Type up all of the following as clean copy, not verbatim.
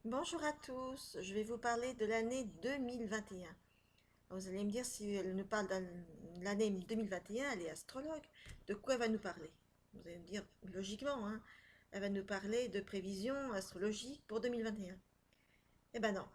Bonjour à tous, je vais vous parler de l'année 2021. Vous allez me dire si elle nous parle de l'année 2021, elle est astrologue, de quoi elle va nous parler? Vous allez me dire logiquement, hein, elle va nous parler de prévisions astrologiques pour 2021. Eh ben non,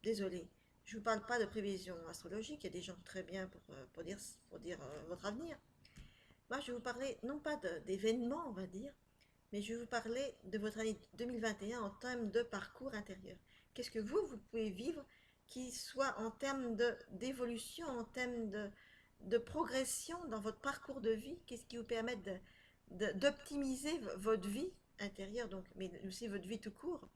désolé, je ne vous parle pas de prévisions astrologiques, il y a des gens très bien pour dire votre avenir. Moi, je vais vous parler non pas d'événements, on va dire, mais je vais vous parler de votre année 2021 en termes de parcours intérieur. Qu'est-ce que vous pouvez vivre qui soit en termes d'évolution, en termes de progression dans votre parcours de vie? Qu'est-ce qui vous permet d'optimiser votre vie intérieure, donc, mais aussi votre vie tout court,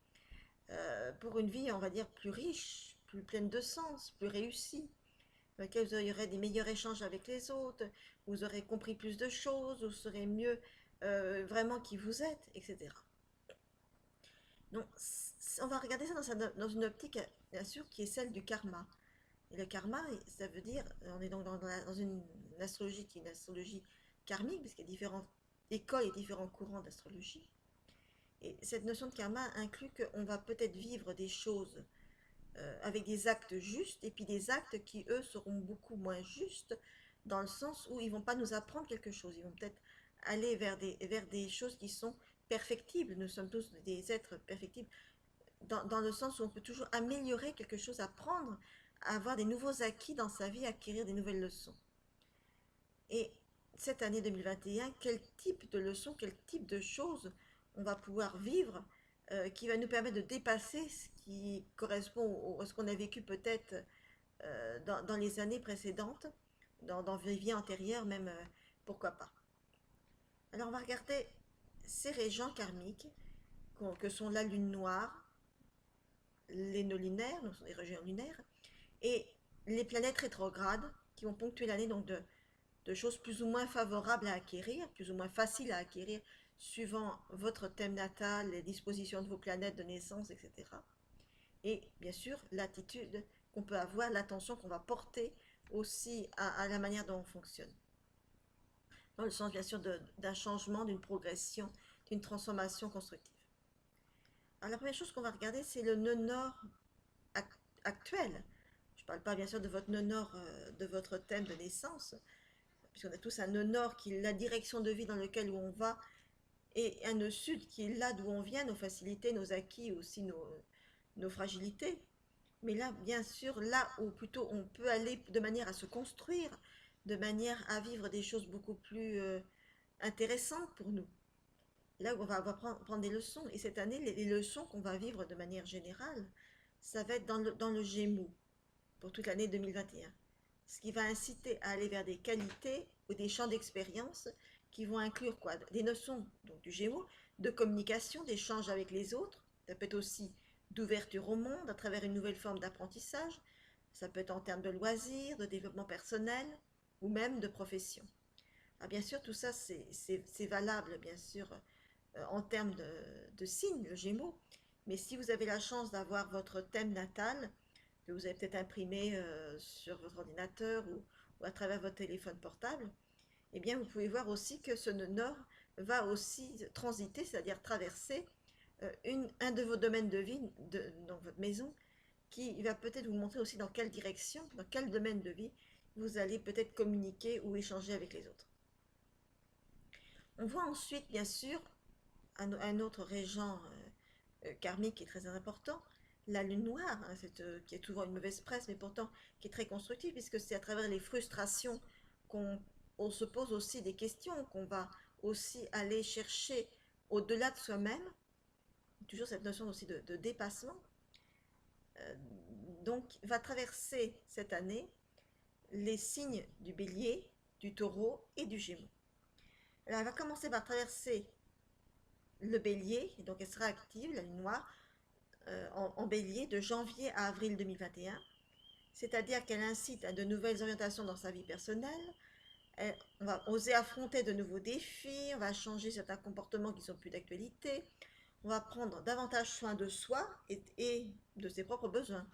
pour une vie, on va dire, plus riche, plus pleine de sens, plus réussie, dans laquelle vous aurez des meilleurs échanges avec les autres, vous aurez compris plus de choses, vous saurez mieux vraiment qui vous êtes, etc. Donc, on va regarder ça dans une optique, bien sûr, qui est celle du karma. Et le karma, ça veut dire, on est donc dans une astrologie qui est une astrologie karmique, puisqu'il y a différentes écoles et différents courants d'astrologie. Et cette notion de karma inclut qu'on va peut-être vivre des choses avec des actes justes, et puis des actes qui, eux, seront beaucoup moins justes, dans le sens où ils vont pas nous apprendre quelque chose, ils vont peut-être aller vers des choses qui sont perfectibles. Nous sommes tous des êtres perfectibles, dans le sens où on peut toujours améliorer quelque chose, apprendre, avoir des nouveaux acquis dans sa vie, acquérir des nouvelles leçons. Et cette année 2021, quel type de leçons, quel type de choses on va pouvoir vivre qui va nous permettre de dépasser ce qui correspond à ce qu'on a vécu peut-être dans les années précédentes, dans les vies antérieures même, pourquoi pas. Alors on va regarder ces régents karmiques que sont la lune noire, les nœuds lunaires, donc ce sont des régions lunaires, et les planètes rétrogrades qui vont ponctuer l'année, donc de choses plus ou moins favorables à acquérir, plus ou moins faciles à acquérir, suivant votre thème natal, les dispositions de vos planètes de naissance, etc. Et bien sûr, l'attitude qu'on peut avoir, l'attention qu'on va porter aussi à la manière dont on fonctionne. Dans le sens, bien sûr, d'un changement, d'une progression, d'une transformation constructive. Alors, la première chose qu'on va regarder, c'est le nœud nord actuel. Je ne parle pas, bien sûr, de votre nœud nord, de votre thème de naissance, puisqu'on a tous un nœud nord qui est la direction de vie dans laquelle on va, et un nœud sud qui est là d'où on vient, nos facilités, nos acquis, aussi nos fragilités. Mais là, bien sûr, là où plutôt on peut aller de manière à se construire, de manière à vivre des choses beaucoup plus intéressantes pour nous. Là où on va prendre des leçons. Et cette année, les leçons qu'on va vivre de manière générale, ça va être dans le Gémeaux pour toute l'année 2021. Ce qui va inciter à aller vers des qualités ou des champs d'expérience qui vont inclure quoi? Des notions donc, du Gémeaux, de communication, d'échange avec les autres. Ça peut être aussi d'ouverture au monde à travers une nouvelle forme d'apprentissage. Ça peut être en termes de loisirs, de développement personnel ou même de profession. Alors bien sûr, tout ça, c'est valable, bien sûr, en termes de signes, le Gémeaux. Mais si vous avez la chance d'avoir votre thème natal, que vous avez peut-être imprimé sur votre ordinateur ou à travers votre téléphone portable, eh bien, vous pouvez voir aussi que ce nœud nord va aussi transiter, c'est-à-dire traverser un de vos domaines de vie dans votre maison, qui va peut-être vous montrer aussi dans quelle direction, dans quel domaine de vie vous allez peut-être communiquer ou échanger avec les autres. On voit ensuite, bien sûr, un autre régent karmique qui est très important, la lune noire, hein, qui est souvent une mauvaise presse, mais pourtant qui est très constructive, puisque c'est à travers les frustrations qu'on se pose aussi des questions, qu'on va aussi aller chercher au-delà de soi-même, toujours cette notion aussi de dépassement. Euh, donc, va traverser cette année les signes du bélier, du taureau et du gémeaux. Alors, elle va commencer par traverser le bélier, donc elle sera active, la lune noire, en bélier de janvier à avril 2021, c'est-à-dire qu'elle incite à de nouvelles orientations dans sa vie personnelle. On va oser affronter de nouveaux défis, on va changer certains comportements qui sont plus d'actualité, on va prendre davantage soin de soi et de ses propres besoins.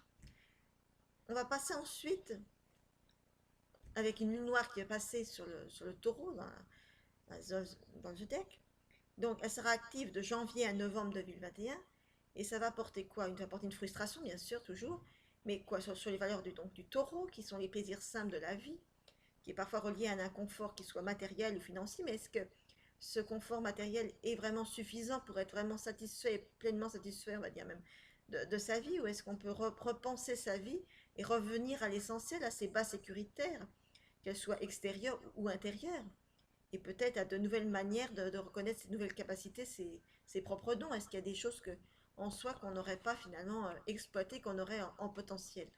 On va passer ensuite avec une lune noire qui va passer sur le taureau dans le zodiaque. Donc elle sera active de janvier à novembre 2021 Et ça va apporter quoi? Ça va apporter une frustration, bien sûr, toujours, mais quoi, sur les valeurs donc, du taureau, qui sont les plaisirs simples de la vie, qui est parfois relié à un inconfort qui soit matériel ou financier, mais est-ce que ce confort matériel est vraiment suffisant pour être vraiment satisfait, pleinement satisfait, on va dire même, de sa vie, ou est-ce qu'on peut repenser sa vie et revenir à l'essentiel, à ses bases sécuritaires, qu'elles soient extérieures ou intérieures, et peut-être à de nouvelles manières de reconnaître ses nouvelles capacités, ses propres dons. Est-ce qu'il y a des choses en soi qu'on n'aurait pas finalement exploitées, qu'on aurait en potentiel?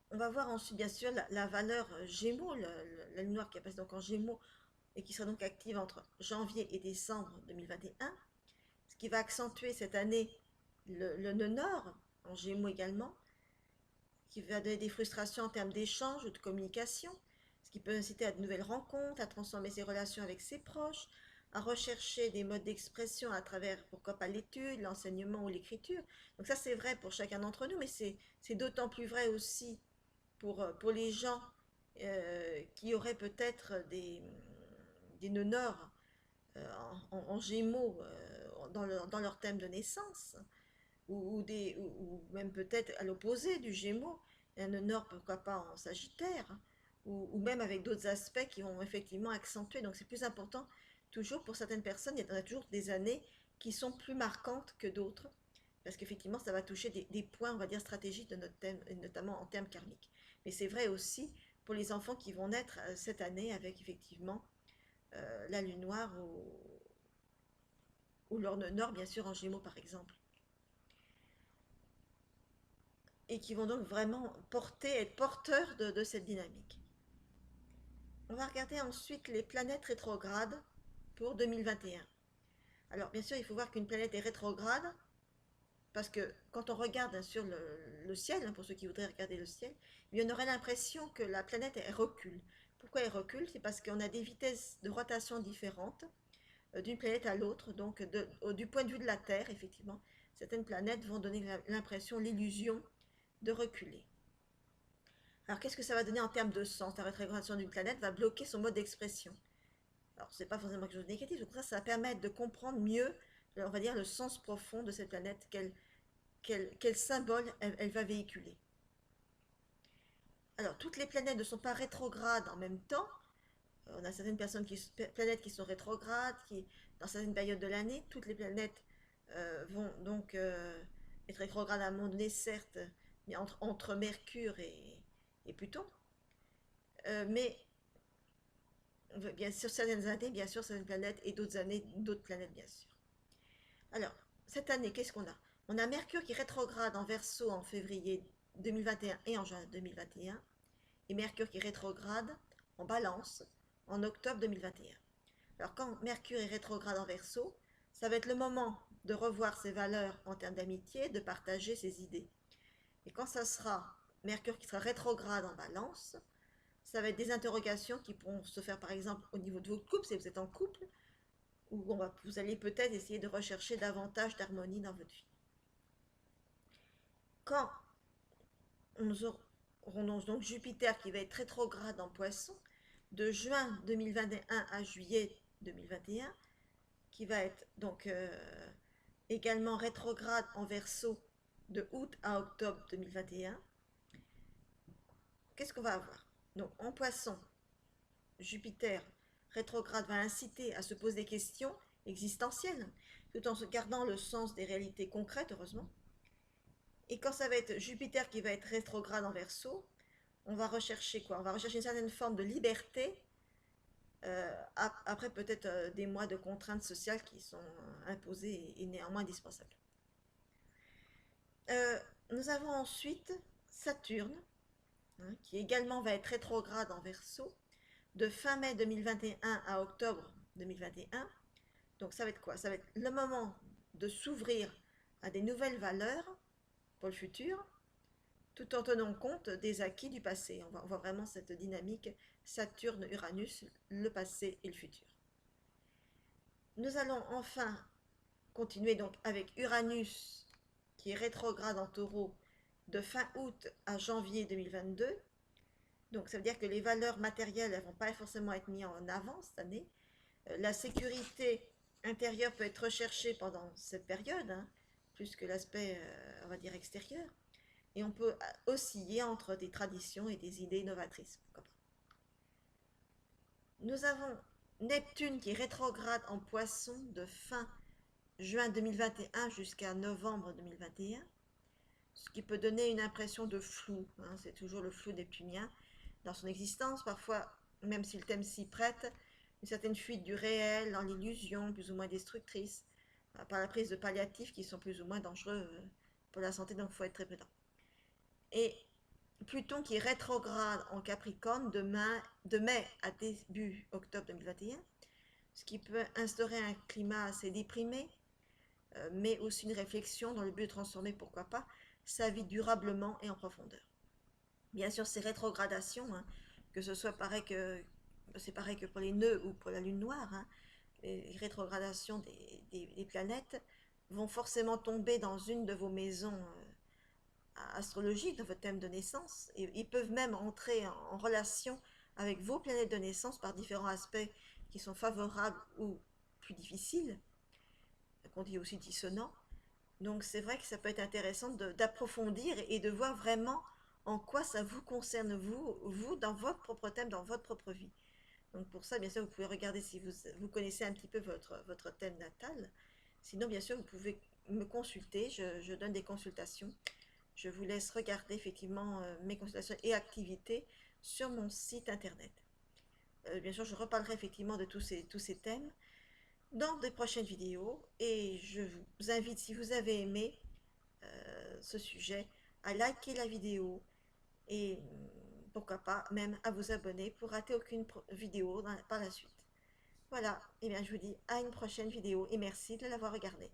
On va voir ensuite bien sûr la valeur Gémeaux, la lune noire qui apparaît donc en Gémeaux et qui sera donc active entre janvier et décembre 2021, ce qui va accentuer cette année le nœud nord, en Gémeaux également, qui va donner des frustrations en termes d'échange ou de communication, ce qui peut inciter à de nouvelles rencontres, à transformer ses relations avec ses proches, à rechercher des modes d'expression à travers, pourquoi pas, l'étude, l'enseignement ou l'écriture. Donc ça, c'est vrai pour chacun d'entre nous, mais c'est d'autant plus vrai aussi pour les gens qui auraient peut-être des nœuds nord en gémeaux dans leur thème de naissance, ou même peut-être à l'opposé du gémeaux, un nœud nord, pourquoi pas en sagittaire, ou même avec d'autres aspects qui vont effectivement accentuer. Donc c'est plus important, toujours pour certaines personnes, il y a toujours des années qui sont plus marquantes que d'autres, parce qu'effectivement ça va toucher des points, on va dire, stratégiques de notre thème, et notamment en termes karmiques. Mais c'est vrai aussi pour les enfants qui vont naître cette année avec effectivement la lune noire ou leur nord, bien sûr, en gémeaux par exemple. Et qui vont donc vraiment être porteurs de cette dynamique. On va regarder ensuite les planètes rétrogrades pour 2021. Alors bien sûr, il faut voir qu'une planète est rétrograde, parce que quand on regarde bien sûr le ciel, pour ceux qui voudraient regarder le ciel, on aurait l'impression que la planète elle recule. Pourquoi elle recule? C'est parce qu'on a des vitesses de rotation différentes d'une planète à l'autre, donc du point de vue de la Terre, effectivement, certaines planètes vont donner l'impression, l'illusion de reculer. Alors qu'est-ce que ça va donner en termes de sens? La rétrogradation d'une planète va bloquer son mode d'expression. Alors c'est pas forcément quelque chose de négatif, donc ça va permettre de comprendre mieux, on va dire, le sens profond de cette planète, quel symbole elle va véhiculer. Alors toutes les planètes ne sont pas rétrogrades en même temps. On a certaines planètes qui sont rétrogrades, qui, dans certaines périodes de l'année, toutes les planètes vont donc être rétrogrades à un moment donné, certes, mais entre Mercure et Pluton. Mais bien sûr, certaines années, bien sûr, certaines planètes, et d'autres années, d'autres planètes, bien sûr. Alors, cette année, qu'est-ce qu'on a? On a Mercure qui rétrograde en Verseau en février 2021 et en juin 2021, et Mercure qui rétrograde en Balance en octobre 2021. Alors, quand Mercure est rétrograde en Verseau, ça va être le moment de revoir ses valeurs en termes d'amitié, de partager ses idées. Et quand ça sera Mercure qui sera rétrograde en Balance, ça va être des interrogations qui pourront se faire par exemple au niveau de votre couple, si vous êtes en couple, où vous allez peut-être essayer de rechercher davantage d'harmonie dans votre vie. Quand nous aurons donc Jupiter qui va être rétrograde en Poisson, de juin 2021 à juillet 2021, qui va être donc également rétrograde en Verseau de août à octobre 2021, qu'est-ce qu'on va avoir? Donc en Poisson, Jupiter rétrograde va inciter à se poser des questions existentielles, tout en se gardant le sens des réalités concrètes, heureusement. Et quand ça va être Jupiter qui va être rétrograde en Verseau, on va rechercher quoi? On va rechercher une certaine forme de liberté, après peut-être des mois de contraintes sociales qui sont imposées et néanmoins indispensables. Nous avons ensuite Saturne, hein, qui également va être rétrograde en Verseau, de fin mai 2021 à octobre 2021. Donc ça va être quoi? Ça va être le moment de s'ouvrir à des nouvelles valeurs pour le futur, tout en tenant compte des acquis du passé. On voit vraiment cette dynamique Saturne-Uranus, le passé et le futur. Nous allons enfin continuer donc avec Uranus, qui est rétrograde en Taureau, de fin août à janvier 2022. Donc ça veut dire que les valeurs matérielles ne vont pas forcément être mises en avant cette année. La sécurité intérieur peut être recherché pendant cette période, hein, plus que l'aspect, on va dire, extérieur. Et on peut osciller entre des traditions et des idées novatrices. Nous avons Neptune qui rétrograde en Poisson de fin juin 2021 jusqu'à novembre 2021, ce qui peut donner une impression de flou, hein, c'est toujours le flou neptunien dans son existence, parfois, même si le thème s'y prête, une certaine fuite du réel dans l'illusion plus ou moins destructrice, par la prise de palliatifs qui sont plus ou moins dangereux pour la santé, donc il faut être très prudent. Et Pluton qui rétrograde en Capricorne de mai à début octobre 2021, ce qui peut instaurer un climat assez déprimé, mais aussi une réflexion dans le but de transformer, pourquoi pas, sa vie durablement et en profondeur. Bien sûr, ces rétrogradations, hein, que ce soit pareil que c'est pareil que pour les nœuds ou pour la lune noire, hein, les rétrogradations des planètes vont forcément tomber dans une de vos maisons astrologiques, dans votre thème de naissance, et ils peuvent même entrer en relation avec vos planètes de naissance par différents aspects qui sont favorables ou plus difficiles, qu'on dit aussi dissonants. Donc c'est vrai que ça peut être intéressant d'approfondir et de voir vraiment en quoi ça vous concerne, vous, dans votre propre thème, dans votre propre vie. Donc pour ça, bien sûr, vous pouvez regarder si vous connaissez un petit peu votre thème natal. Sinon, bien sûr, vous pouvez me consulter, je donne des consultations. Je vous laisse regarder effectivement mes consultations et activités sur mon site internet. Bien sûr, je reparlerai effectivement de tous ces thèmes dans des prochaines vidéos et je vous invite, si vous avez aimé ce sujet, à liker la vidéo et pourquoi pas même à vous abonner pour rater aucune vidéo par la suite. Voilà, et bien je vous dis à une prochaine vidéo et merci de l'avoir regardée.